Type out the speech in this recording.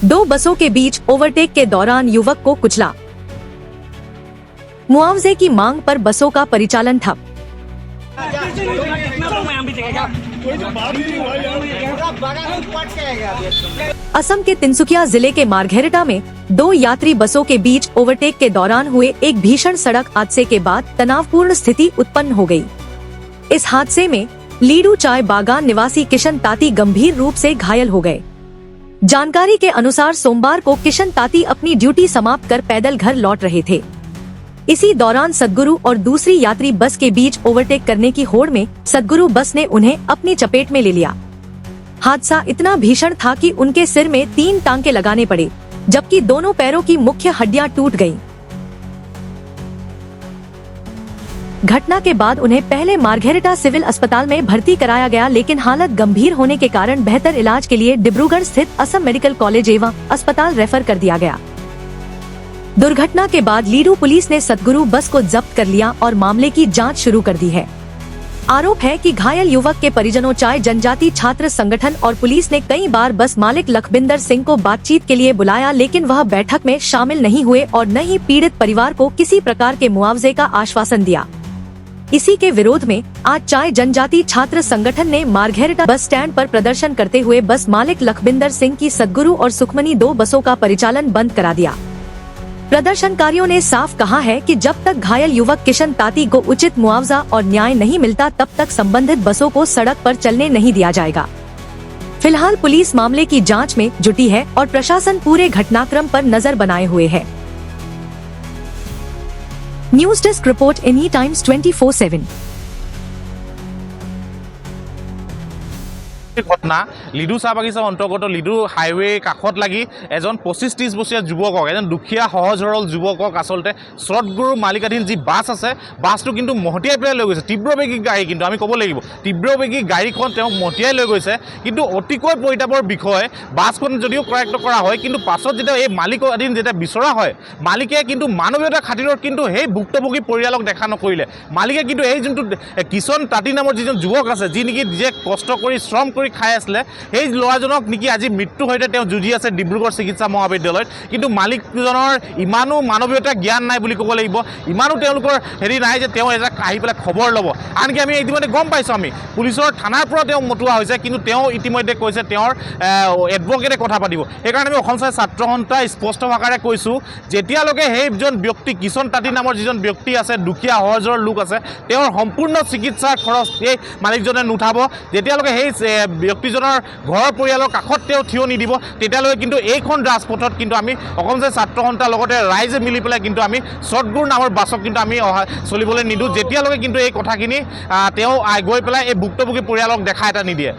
दो बसों के बीच ओवरटेक के दौरान युवक को कुचला। मुआवजे की मांग पर बसों का परिचालन ठप। असम के तिनसुकिया जिले के मार्घेरिटा में दो यात्री बसों के बीच ओवरटेक के दौरान हुए एक भीषण सड़क हादसे के बाद तनावपूर्ण स्थिति उत्पन्न हो गई। इस हादसे में लीडू चाय बागान निवासी किशन ताती गंभीर रूप से घायल हो गए। जानकारी के अनुसार सोमवार को किशन ताती अपनी ड्यूटी समाप्त कर पैदल घर लौट रहे थे। इसी दौरान सद्गुरु और दूसरी यात्री बस के बीच ओवरटेक करने की होड़ में सद्गुरु बस ने उन्हें अपनी चपेट में ले लिया। हादसा इतना भीषण था कि उनके सिर में 3 टांके लगाने पड़े, जबकि दोनों पैरों की मुख्य हड्डियां टूट गईं। घटना के बाद उन्हें पहले मार्घेरिटा सिविल अस्पताल में भर्ती कराया गया, लेकिन हालत गंभीर होने के कारण बेहतर इलाज के लिए डिब्रूगढ़ स्थित असम मेडिकल कॉलेज एवं अस्पताल रेफर कर दिया गया। दुर्घटना के बाद लीडू पुलिस ने सद्गुरु बस को जब्त कर लिया और मामले की जांच शुरू कर दी है। आरोप है कि घायल युवक के परिजनों चाय जनजाति छात्र संगठन और पुलिस ने कई बार बस मालिक लखबिंदर सिंह को बातचीत के लिए बुलाया, लेकिन वह बैठक में शामिल नहीं हुए और न ही पीड़ित परिवार को किसी प्रकार के मुआवजे का आश्वासन दिया। इसी के विरोध में आज चाय जनजाति छात्र संगठन ने मार्घेरिटा बस स्टैंड पर प्रदर्शन करते हुए बस मालिक लखबिंदर सिंह की सद्गुरु और सुखमनी 2 बसों का परिचालन बंद करा दिया। प्रदर्शनकारियों ने साफ कहा है कि जब तक घायल युवक किशन ताती को उचित मुआवजा और न्याय नहीं मिलता, तब तक संबंधित बसों को सड़क पर चलने नहीं दिया जाएगा। फिलहाल पुलिस मामले की जांच में जुटी है और प्रशासन पूरे घटनाक्रम पर नजर बनाए हुए है। News desk report any times 24/7। घटना लिडू चाह बागिचार अंतर्गत लिडू हाईवे काखत लगी एजन 25-30 बछिया युवक एजन दुखिया सहज सरल युवक आसलते सद्गुरु मालिकाधीन जी बास आछे बासटो किन्तु महटियाई पेলাই লৈ গৈছে। तीव्रवेगी गाड़ी किन्तु आमी कब लागिब तीव्रवेगी गाड़ीखन तेওক महटियाई লৈ গৈছে, किन्तु अतिकै परितापर विषय बासखन जदिও करायक्त करा হয় किन्तु पाছত जेटा এই मालिकाधीन जेटा बिचरा হয় मालिके किन्तु मानवीयता खातिरत किन्तु সেই भुक्तभोगी परियालक देखा नकरिले मालिके किन्तु এই যোনটো किशन ताती नाমৰ যিজন যুৱক আছে যি নেকি যে কষ্ট কৰি শ্ৰম খাই আছিলে সেই ল'ৰাজনক নেকি আজি মৃত্যু সৈতে তেওঁ যুঁজি আছে ডিব্ৰুগড় চিকিৎসা মহাবিদ্যালয়ত, কিন্তু মালিকজনৰ ইমানো মানৱীয়তা জ্ঞান নাই বুলি ক'ব লাগিব, ইমানো তেওঁলোকৰ হেৰি নাই যে তেওঁ এটা আহি পেলাই খবৰ ল'ব। আনকি আমি ইতিমধ্যে গম পাইছোঁ আমি পুলিচৰ থানাৰ পৰা তেওঁ মতুৱা হৈছে, কিন্তু তেওঁ ইতিমধ্যে কৈছে তেওঁৰ এডভকেটে কথা পাতিব। সেইকাৰণে আমি অসম ছাত্ৰ সন্থাই স্পষ্ট ভাষাৰে কৈছোঁ যেতিয়ালৈকে সেইজন ব্যক্তি কিশন তাঁতী নামৰ যিজন ব্যক্তি আছে দুখীয়া সহজৰ লোক আছে তেওঁৰ সম্পূৰ্ণ চিকিৎসাৰ খৰচ এই মালিকজনে নুঠাব, যেতিয়ালৈকে সেই ব্যক্তিজনৰ ঘৰৰ পৰিয়ালৰ কাষত তেওঁ থিয় নিদিব তেতিয়ালৈকে কিন্তু এইখন ৰাজপথত কিন্তু আমি অসম ছাত্ৰ সন্থাৰ লগতে ৰাইজে মিলি পেলাই কিন্তু আমি সদ্গুৰু নামৰ বাছক কিন্তু আমি চলিবলৈ নিদিওঁ, যেতিয়ালৈকে কিন্তু এই কথাখিনি তেওঁ গৈ পেলাই এই ভুক্তভোগী পৰিয়ালক দেখা এটা নিদিয়ে।